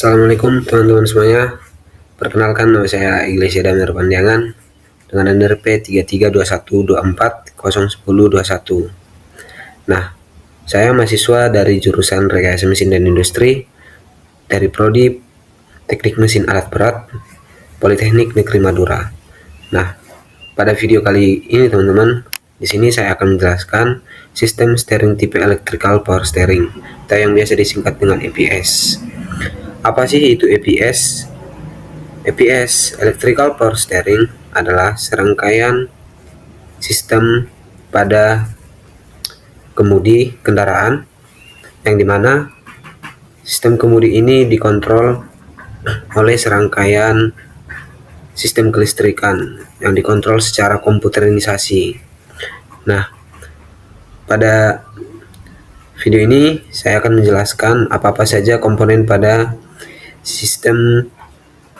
Assalamualaikum teman-teman semuanya. Perkenalkan, nama saya Iglesia Damir Panjangan dengan NRP 332124011021. Nah, saya mahasiswa dari jurusan Rekayasa Mesin dan Industri dari Prodi Teknik Mesin Alat Berat Politeknik Negeri Madura. Nah, pada video kali ini teman-teman, di sini saya akan menjelaskan sistem steering tipe electrical power steering atau yang biasa disingkat dengan EPS. Apa sih itu EPS? EPS, Electrical Power Steering, adalah serangkaian sistem pada kemudi kendaraan yang dimana sistem kemudi ini dikontrol oleh serangkaian sistem kelistrikan yang dikontrol secara komputerisasi. Nah, pada video ini saya akan menjelaskan apa-apa saja komponen pada sistem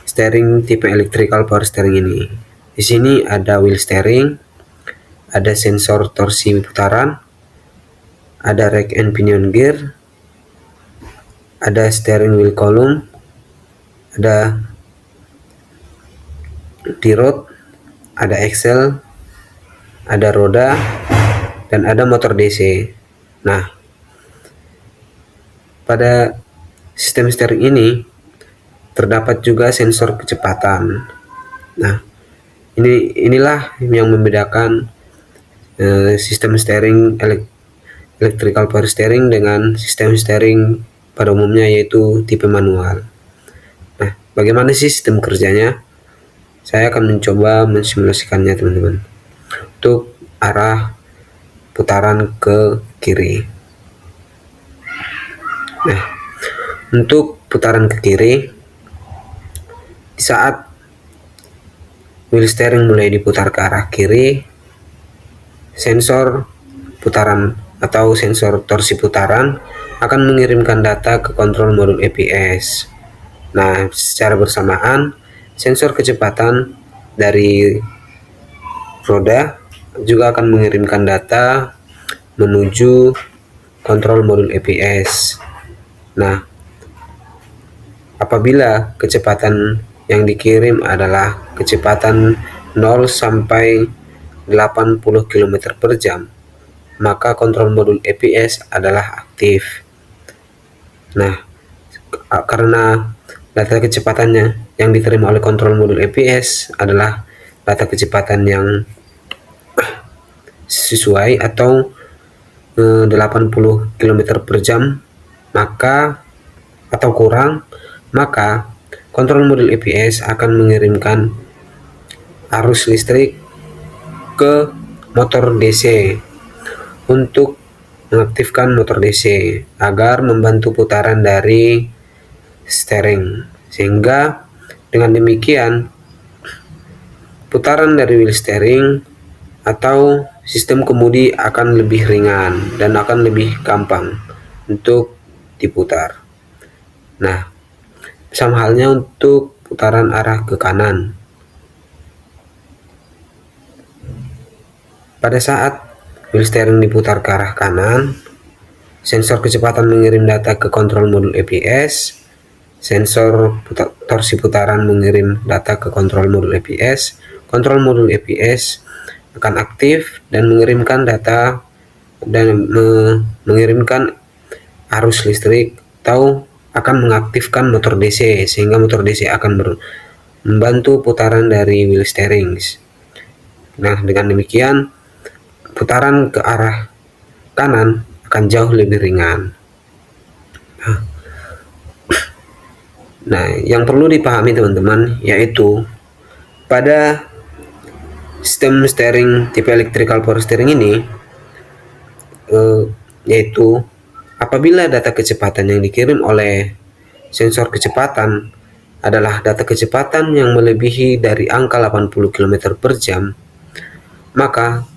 steering tipe electrical power steering ini. Di sini ada wheel steering, ada sensor torsi putaran, ada rack and pinion gear, ada steering wheel column, ada D-rod, ada axle, ada roda, dan ada motor DC. Nah, pada sistem steering ini terdapat juga sensor kecepatan. Nah, inilah yang membedakan sistem steering electrical power steering dengan sistem steering pada umumnya, yaitu tipe manual. Nah, bagaimana sih sistem kerjanya? Saya akan mencoba mensimulasikannya teman-teman. Untuk arah putaran ke kiri. Nah, untuk putaran ke kiri, di saat wheel steering mulai diputar ke arah kiri, sensor putaran atau sensor torsi putaran akan mengirimkan data ke kontrol modul EPS. Nah, secara bersamaan sensor kecepatan dari roda juga akan mengirimkan data menuju kontrol modul EPS. Nah, apabila kecepatan yang dikirim adalah kecepatan 0 sampai 80 km per jam, maka kontrol modul EPS adalah aktif. Nah, karena data kecepatannya yang diterima oleh kontrol modul EPS adalah data kecepatan yang sesuai atau 80 km per jam atau kurang, maka kontrol modul EPS akan mengirimkan arus listrik ke motor DC untuk mengaktifkan motor DC agar membantu putaran dari steering, sehingga dengan demikian putaran dari wheel steering atau sistem kemudi akan lebih ringan dan akan lebih gampang untuk diputar. Nah, sama halnya untuk putaran arah ke kanan. Pada saat wheel steering diputar ke arah kanan, sensor kecepatan mengirim data ke kontrol modul EPS, sensor torsi putaran mengirim data ke kontrol modul EPS, kontrol modul EPS akan aktif dan mengirimkan data dan mengirimkan arus listrik atau akan mengaktifkan motor DC, sehingga motor DC akan membantu putaran dari wheel steering. Nah, dengan demikian putaran ke arah kanan akan jauh lebih ringan. Nah, yang perlu dipahami teman-teman yaitu pada sistem steering tipe electrical power steering ini, yaitu apabila data kecepatan yang dikirim oleh sensor kecepatan adalah data kecepatan yang melebihi dari angka 80 km per jam, maka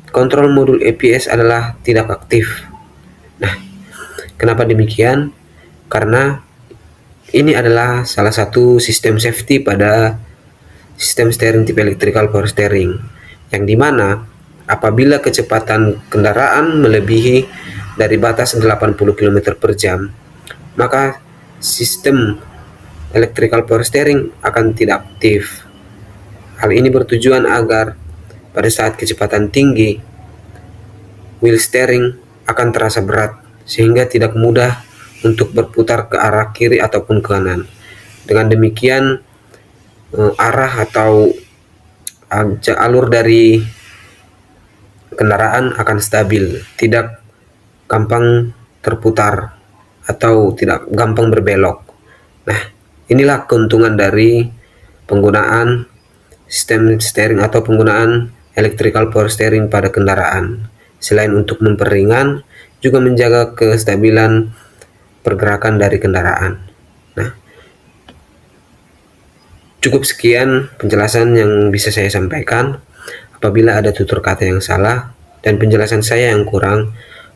kontrol modul EPS adalah tidak aktif. Nah, kenapa demikian? Karena ini adalah salah satu sistem safety pada sistem steering tipe electrical power steering, yang dimana apabila kecepatan kendaraan melebihi dari batas 80 km per jam, maka sistem electrical power steering akan tidak aktif. Hal ini bertujuan agar pada saat kecepatan tinggi, wheel steering akan terasa berat sehingga tidak mudah untuk berputar ke arah kiri ataupun ke kanan. Dengan demikian, arah atau alur dari kendaraan akan stabil, tidak gampang terputar atau tidak gampang berbelok. Nah, inilah keuntungan dari penggunaan sistem steering atau penggunaan electrical power steering pada kendaraan. Selain untuk memperingan, juga menjaga kestabilan pergerakan dari kendaraan. Nah, cukup sekian penjelasan yang bisa saya sampaikan. Apabila ada tutur kata yang salah dan penjelasan saya yang kurang,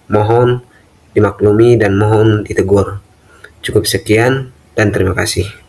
mohon dimaklumi dan mohon ditegur. Cukup sekian dan terima kasih.